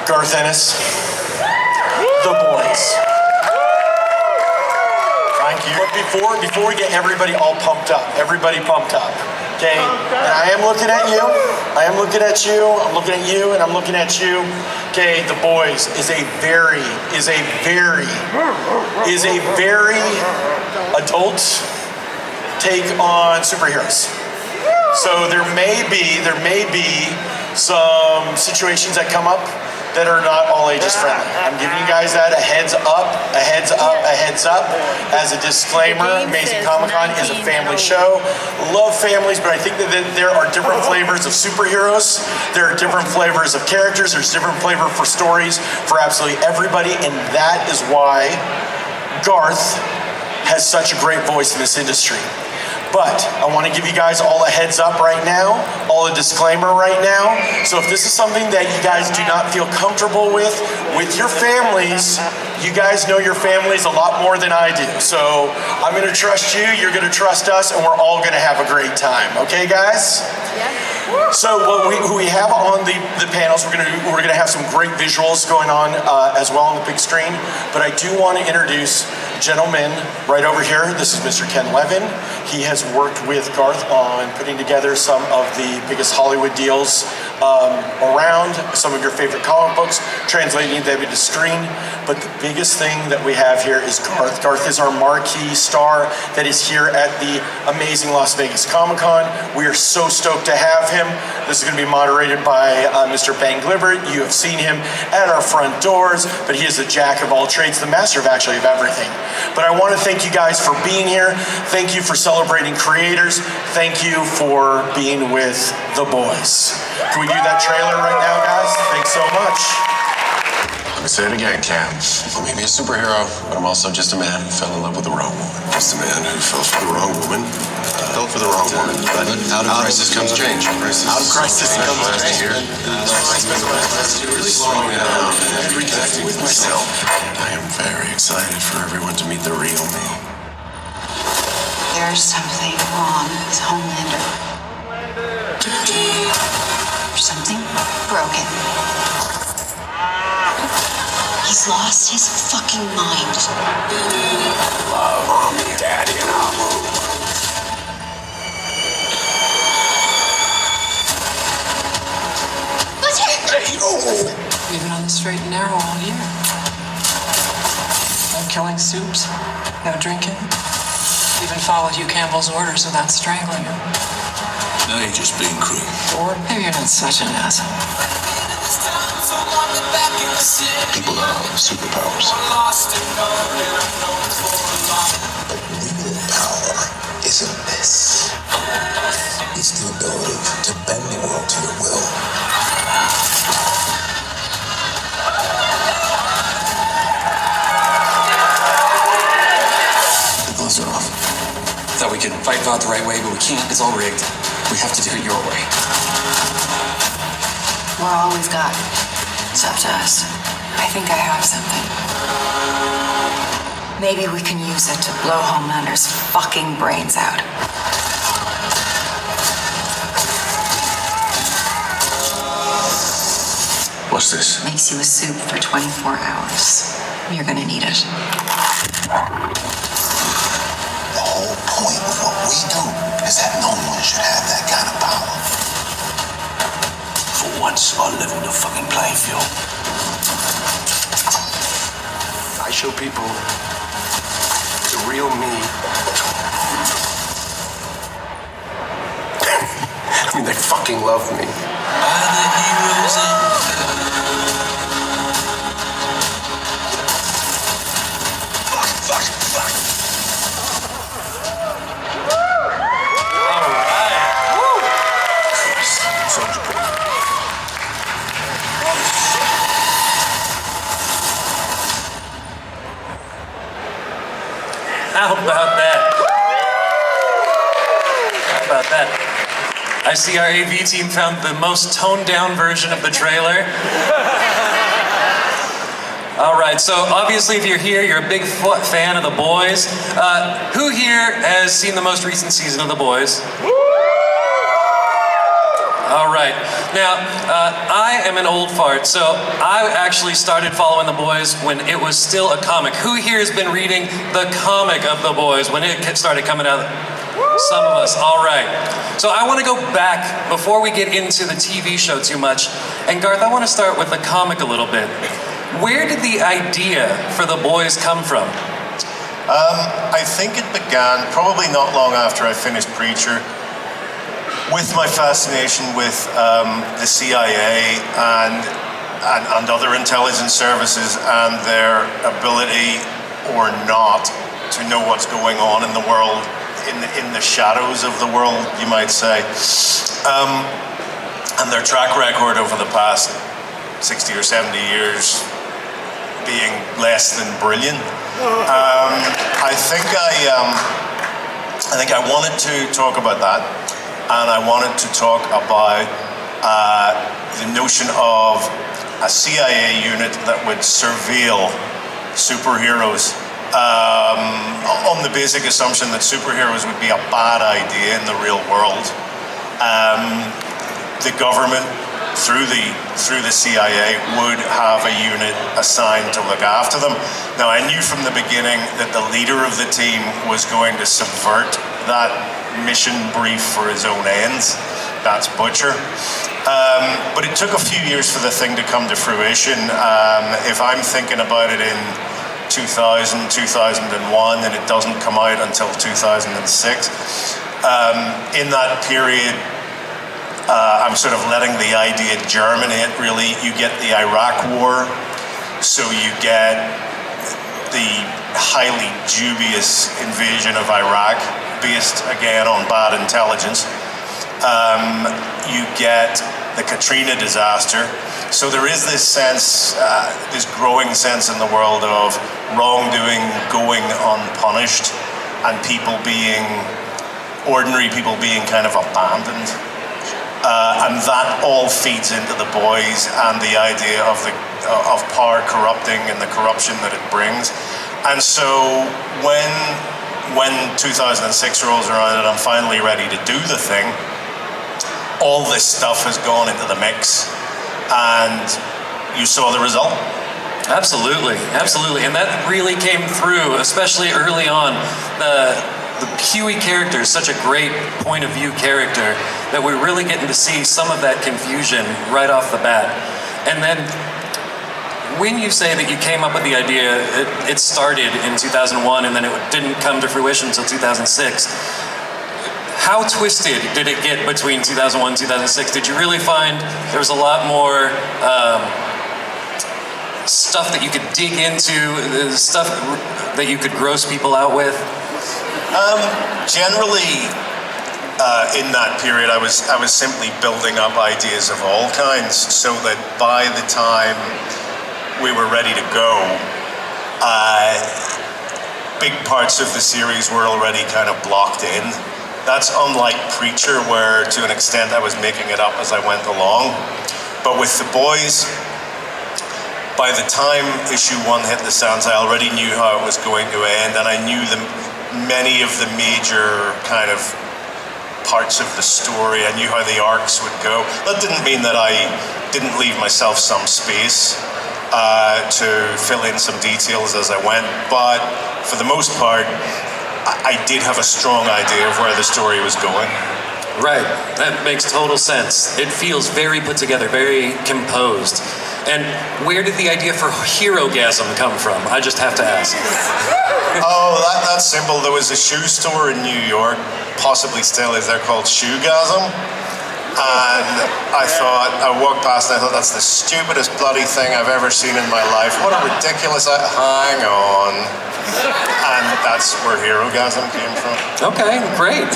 Garth, Ennis, the boys. Thank you. But before we get everybody all pumped up, okay? And I am looking at you. I'm looking at you, and I'm looking at you. Okay, the boys is a very adult take on superheroes. So there may be some situations that come up that are not all ages friendly. I'm giving you guys that a heads up. As a disclaimer, Amazing Comic-Con is a family show. Love families, but I think that there are different flavors of superheroes. There are different flavors of characters. There's different flavor for stories for absolutely everybody, and that is why Garth has such a great voice in this industry. But I want to give you guys all a heads up right now, all a disclaimer right now. So if this is something that you guys do not feel comfortable with your families, you guys know your families a lot more than I do. So I'm going to trust you, you're going to trust us, and we're all going to have a great time. Okay, guys? Yeah. So who we have on the panels, we're gonna have some great visuals going on as well on the big screen. But I do want to introduce gentleman right over here. This is Mr. Ken Levin. He has worked with Garth on putting together some of the biggest Hollywood deals around, some of your favorite comic books, translating them into screen. But the biggest thing that we have here is Garth. Garth is our marquee star that is here at the amazing Las Vegas Comic-Con. We are so stoked to have him. This is going to be moderated by Mr. Bang Glibbert. You have seen him at our front doors, but he is a jack of all trades, the master of everything. But I want to thank you guys for being here. Thank you for celebrating creators. Thank you for being with the boys. Can we do that trailer right now, guys? Thanks so much. Let me say it again, Cam. I may be a superhero, but I'm also just a man who fell in love with the wrong woman. Just a man who fell for the wrong woman. Fell for the wrong woman. But out of crisis comes change. Out of crisis comes change. Really slowing me down and reconnecting with myself. I am very excited for everyone to meet the real me. There's something wrong with Homelander. There's something broken. He's lost his fucking mind. Love, mommy, daddy, and I'll move. We've been on the straight and narrow all year. No killing soups, no drinking. Even followed Hugh Campbell's orders without strangling him. Now you're just being cruel. Or maybe you're not such an asshole. People have superpowers. But real power isn't this. It's the ability to bend the world to your will. The gloves are off. Thought we could fight out the right way, but we can't. It's all rigged. We have to do it your way. We're all we've got. It's up to us. I think I have something. Maybe we can use it to blow Homelander's fucking brains out. What's this? Makes you a soup for 24 hours. You're gonna need it. The whole point of what we do is that no one should have that kind of power. For once, I'll level the fucking playing field. I show people the real me. I mean, they fucking love me. Are the heroes in? Fuck. All right. Woo. Soldier Boy. How about that? How about that? I see our AV team found the most toned-down version of the trailer. All right, so obviously if you're here, you're a big fan of The Boys. Who here has seen the most recent season of The Boys? All right. Now, I am an old fart, so I actually started following The Boys when it was still a comic. Who here has been reading the comic of The Boys when it started coming out? Some of us. All right. So I want to go back before we get into the TV show too much. And Garth, I want to start with the comic a little bit. Where did the idea for The Boys come from? I think it began probably not long after I finished Preacher, with my fascination with the CIA and other intelligence services and their ability or not to know what's going on in the world, in the shadows of the world, you might say, and their track record over the past 60 or 70 years being less than brilliant. I think I wanted to talk about that. And I wanted to talk about the notion of a CIA unit that would surveil superheroes on the basic assumption that superheroes would be a bad idea in the real world. The government, through the CIA, would have a unit assigned to look after them. Now, I knew from the beginning that the leader of the team was going to subvert that mission brief for his own ends. That's Butcher. But it took a few years for the thing to come to fruition. If I'm thinking about it in 2000, 2001, and it doesn't come out until 2006, in that period, I'm sort of letting the idea germinate, really. You get the Iraq War, so you get the highly dubious invasion of Iraq, based again on bad intelligence. You get the Katrina disaster. So there is this sense, this growing sense in the world of wrongdoing going unpunished and ordinary people being kind of abandoned. And that all feeds into The Boys and the idea of power corrupting and the corruption that it brings. And so when 2006 rolls around and I'm finally ready to do the thing, all this stuff has gone into the mix, and you saw the result. Absolutely, absolutely, and that really came through, especially early on. The Huey character is such a great point of view character that we're really getting to see some of that confusion right off the bat. And then when you say that you came up with the idea, it started in 2001 and then it didn't come to fruition until 2006. How twisted did it get between 2001 and 2006? Did you really find there was a lot more stuff that you could dig into, stuff that you could gross people out with? Generally, in that period, I was simply building up ideas of all kinds, so that by the time we were ready to go, big parts of the series were already kind of blocked in. That's unlike Preacher, where to an extent I was making it up as I went along. But with The Boys, by the time issue 1 hit the stands, I already knew how it was going to end, and I knew many of the major kind of parts of the story. I knew how the arcs would go. That didn't mean that I didn't leave myself some space to fill in some details as I went, but for the most part, I did have a strong idea of where the story was going. Right, that makes total sense. It feels very put together, very composed. And where did the idea for Herogasm come from? I just have to ask. Oh, that's simple. There was a shoe store in New York, possibly still is there, called Shoegasm. And I walked past and I thought, that's the stupidest bloody thing I've ever seen in my life. What a ridiculous, hang on. And that's where Herogasm came from. Okay, great.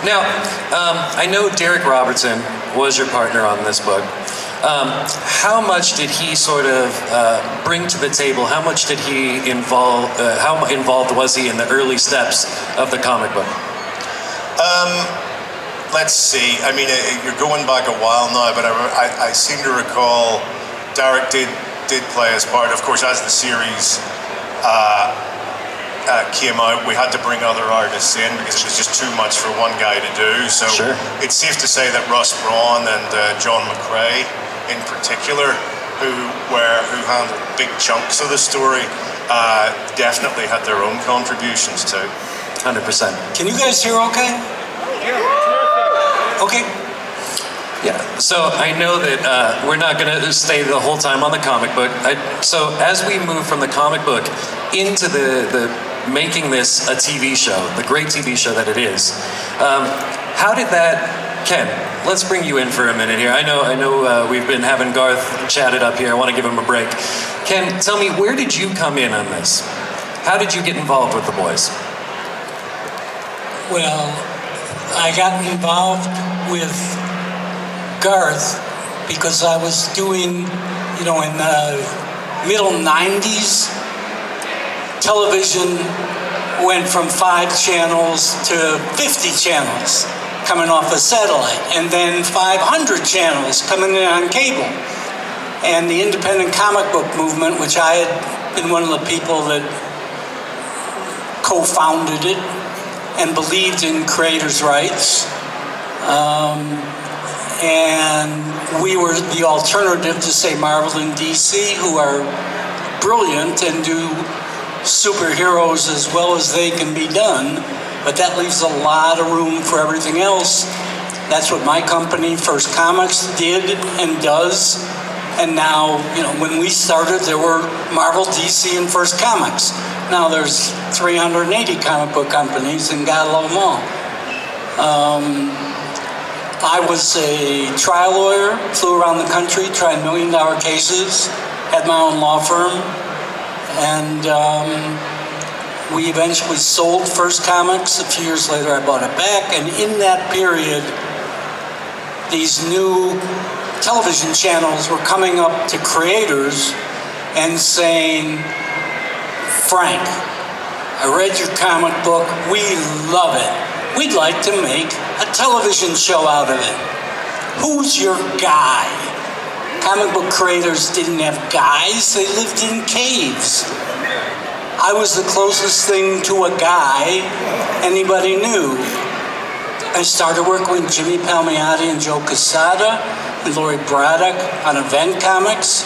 Now, I know Derek Robertson was your partner on this book. How much did he sort of bring to the table? How much did he involve? How involved was he in the early steps of the comic book? Let's see. I mean, you're going back a while now, but I seem to recall Derek did play his part. Of course, as the series came out, we had to bring other artists in because it was just too much for one guy to do. So it's safe to say that Russ Braun and John McRae in particular, who handled big chunks of the story, definitely had their own contributions too. 100%. Can you guys hear okay? Okay. Yeah, so I know that we're not going to stay the whole time on the comic book. So as we move from the comic book into the making this a TV show, the great TV show that it is, how did that, Ken, let's bring you in for a minute here. I know we've been having Garth chatted up here. I want to give him a break. Ken, tell me, where did you come in on this? How did you get involved with the boys? Well, I got involved with Garth because I was doing, in the middle 90s, television went from 5 channels to 50 channels coming off a satellite, and then 500 channels coming in on cable. And the independent comic book movement, which I had been one of the people that co-founded it and believed in creators' rights. And we were the alternative to, say, Marvel and DC, who are brilliant and do superheroes as well as they can be done, but that leaves a lot of room for everything else. That's what my company, First Comics, did and does. And now, when we started, there were Marvel, DC, and First Comics. Now there's 380 comic book companies, and God love them all. I was a trial lawyer, flew around the country, tried $1 million cases, had my own law firm, and we eventually sold First Comics. A few years later, I bought it back, and in that period, these new television channels were coming up to creators and saying, Frank, I read your comic book, we love it. We'd like to make a television show out of it. Who's your guy? Comic book creators didn't have guys, they lived in caves. I was the closest thing to a guy anybody knew. I started working with Jimmy Palmiotti and Joe Quesada and Laurie Braddock on Event Comics.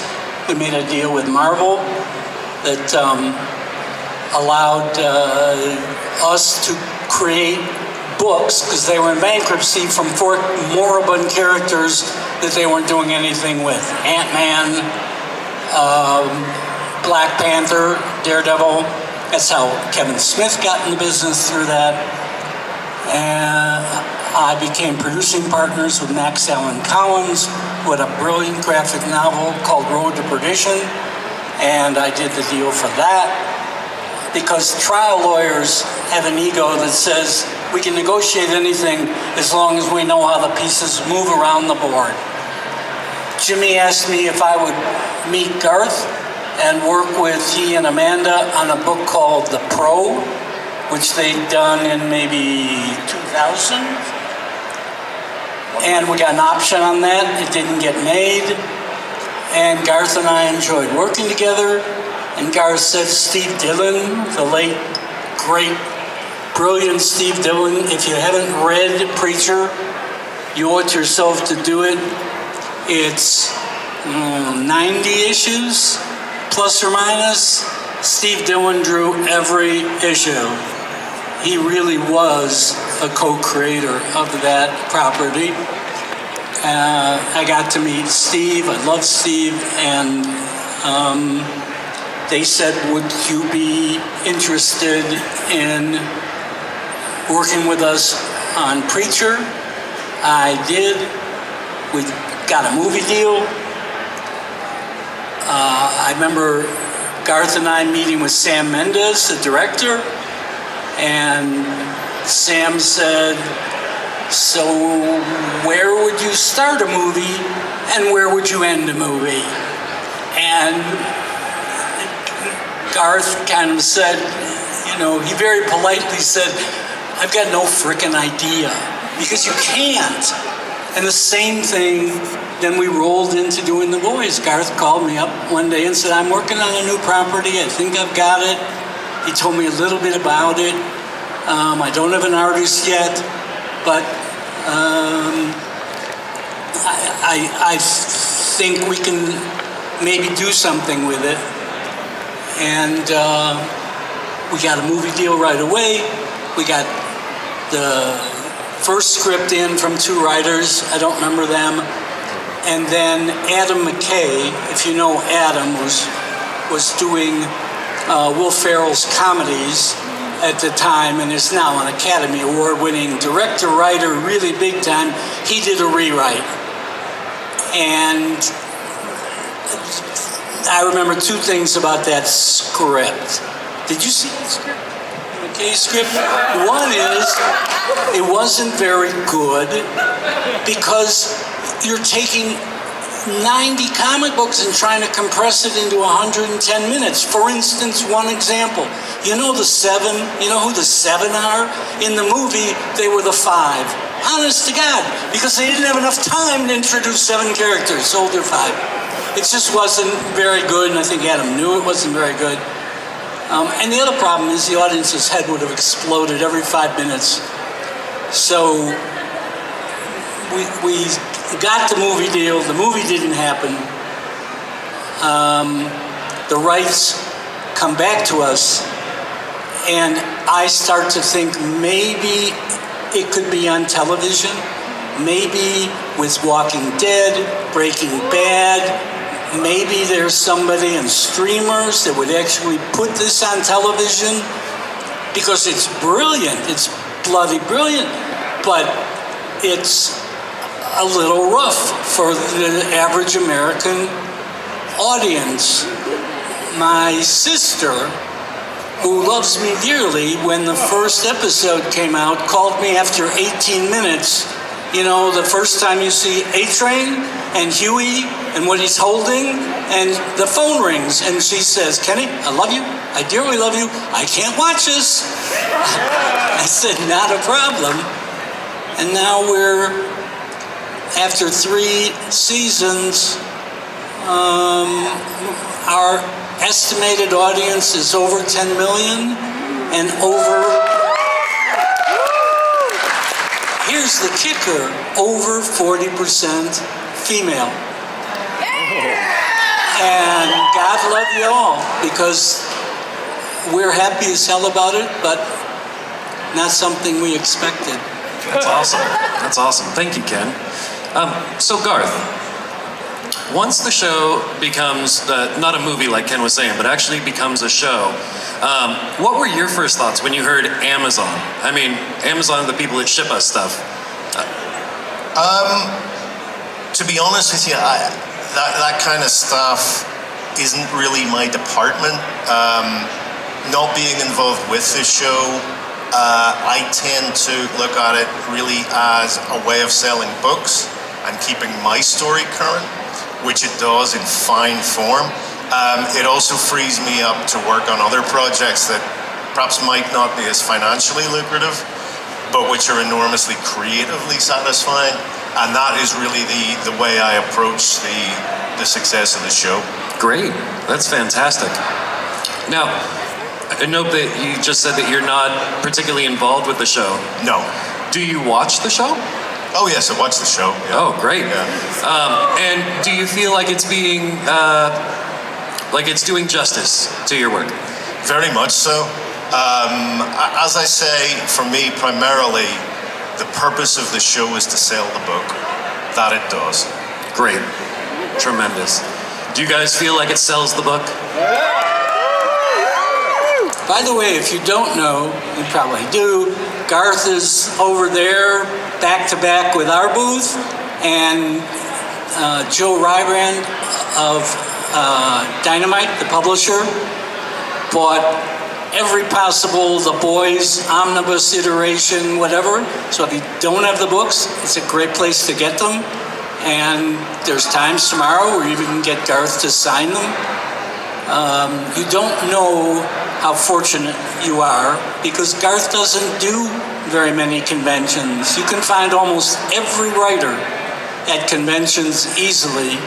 We made a deal with Marvel that allowed us to create books, because they were in bankruptcy, from 4 moribund characters that they weren't doing anything with. Ant-Man, Black Panther, Daredevil. That's how Kevin Smith got in the business through that. And I became producing partners with Max Allan Collins, with a brilliant graphic novel called Road to Perdition, and I did the deal for that, because trial lawyers have an ego that says we can negotiate anything as long as we know how the pieces move around the board. Jimmy asked me if I would meet Garth and work with he and Amanda on a book called The Pro, which they'd done in maybe 2000. And we got an option on that. It didn't get made. And Garth and I enjoyed working together. And Garth said, Steve Dillon, the late, great, brilliant Steve Dillon, if you haven't read Preacher, you owe it to yourself to do it. It's 90 issues, plus or minus. Steve Dillon drew every issue. He really was a co-creator of that property. I got to meet Steve. I love Steve. And they said, would you be interested in working with us on Preacher? I did. We got a movie deal. I remember Garth and I meeting with Sam Mendes, the director, and Sam said, so where would you start a movie and where would you end a movie? And Garth kind of said, he very politely said, I've got no frickin' idea, because you can't. And the same thing, then we rolled into doing The Boys. Garth called me up one day and said, I'm working on a new property. I think I've got it. He told me a little bit about it. I don't have an artist yet, but I think we can maybe do something with it. And we got a movie deal right away. We got the first script in from 2 writers. I don't remember them. And then Adam McKay, if you know Adam, was doing Will Ferrell's comedies at the time and is now an Academy Award-winning director, writer, really big time. He did a rewrite. And I remember 2 things about that script. Did you see the script? McKay's script? One is, it wasn't very good because you're taking 90 comic books and trying to compress it into 110 minutes. For instance, one example. You know the 7? You know who the 7 are? In the movie, they were the 5. Honest to God, because they didn't have enough time to introduce 7 characters, so they're 5. It just wasn't very good, and I think Adam knew it wasn't very good. And the other problem is the audience's head would have exploded every 5 minutes. So we got the movie deal. The movie didn't happen. The rights come back to us, and I start to think maybe it could be on television, maybe with Walking Dead, Breaking Bad. Maybe there's somebody in streamers that would actually put this on television, because it's brilliant. It's bloody brilliant, but it's a little rough for the average American audience. My sister, who loves me dearly, when the first episode came out, called me after 18 minutes. You know, the first time you see A-Train and Huey and what he's holding, and the phone rings, and she says, "Kenny, I love you. I dearly love you. I can't watch this." I said, "Not a problem." And now we're, after 3 seasons, our estimated audience is over 10 million, and here's the kicker, over 40% female. And God love you all, because we're happy as hell about it, but not something we expected. That's awesome. That's awesome. Thank you, Ken. So Garth, once the show becomes not a movie like Ken was saying, but actually becomes a show, what were your first thoughts when you heard Amazon? I mean, Amazon, the people that ship us stuff. To be honest with you, that kind of stuff isn't really my department. Not being involved with this show, I tend to look at it really as a way of selling books and keeping my story current, which it does in fine form. It also frees me up to work on other projects that perhaps might not be as financially lucrative, but which are enormously creatively satisfying. And that is really the way I approach the success of the show. Great. That's fantastic. Now, I note that you just said that you're not particularly involved with the show. No. Do you watch the show? Oh, yes, I watch the show. Yeah. Oh, great. Yeah. And do you feel like it's being, like it's doing justice to your work? Very much so. As I say, for me, primarily, the purpose of the show is to sell the book. That it does. Great. Tremendous. Do you guys feel like it sells the book? By the way, if you don't know, you probably do, Garth is over there back to back with our booth, and Joe Rybrand of Dynamite, the publisher, bought every possible The Boys omnibus iteration, whatever. So if you don't have the books, it's a great place to get them. And there's times tomorrow where you can get Garth to sign them. You don't know how fortunate you are, because Garth doesn't do very many conventions. You can find almost every writer at conventions easily.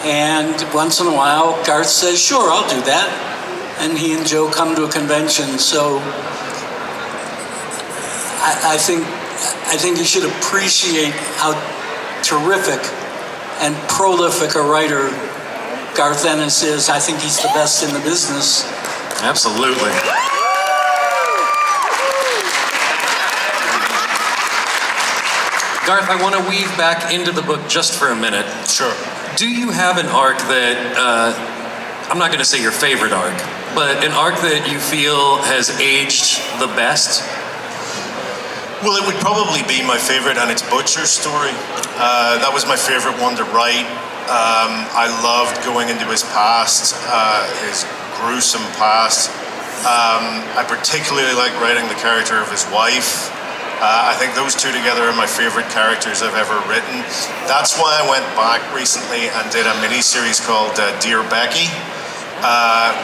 And once in a while, Garth says, "Sure, I'll do that." and he and Joe come to a convention. So I think you should appreciate how terrific and prolific a writer Garth Ennis is. I think he's the best in the business. Absolutely. Garth, I want to weave back into the book just for a minute. Sure. Do you have an arc that, I'm not going to say your favorite arc, but an arc that you feel has aged the best? Well, it would probably be my favorite, and it's Butcher's story. That was my favorite one to write. I loved going into his past, his gruesome past. I particularly like writing the character of his wife. I think those two together are my favorite characters I've ever written. That's why I went back recently and did a mini-series called Dear Becky,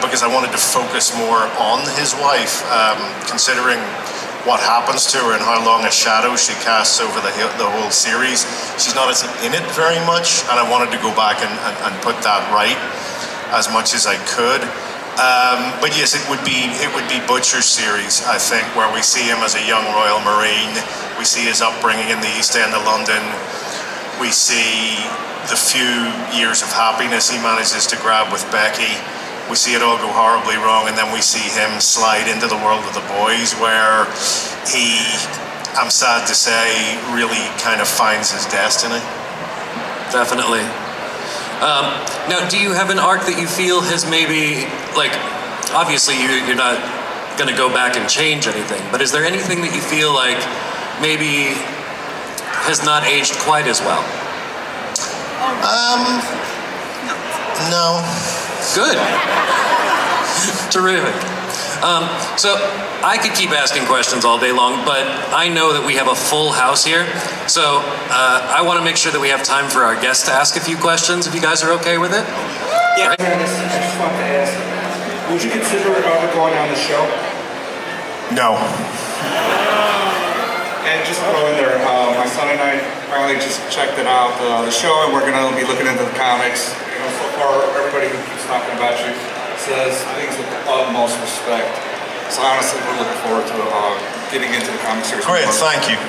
because I wanted to focus more on his wife, considering what happens to her and how long a shadow she casts over the whole series. She's not in it very much, and I wanted to go back and put that right as much as I could. But yes, it would be Butcher's series, I think, where we see him as a young Royal Marine. We see his upbringing in the East End of London. We see the few years of happiness he manages to grab with Becky. We see it all go horribly wrong, and then we see him slide into the world of the boys, where he, I'm sad to say, really kind of finds his destiny. Definitely. Now, do you have an arc that you feel has maybe, like, obviously you're not going to go back and change anything, but is there anything that you feel like maybe has not aged quite as well? No. Good. Terrific. So I could keep asking questions all day long, but I know that we have a full house here. So I want to make sure that we have time for our guests to ask a few questions, if you guys are okay with it. Yeah. Right. I just wanted to ask, would you consider going on the show? No. And just throw in there, my son and I finally just checked it out, the show, and we're going to be looking into the comics. You know, so far, everybody who keeps talking about you says things with the utmost respect. So honestly, we're looking forward to getting into the comic series. Great, thank you.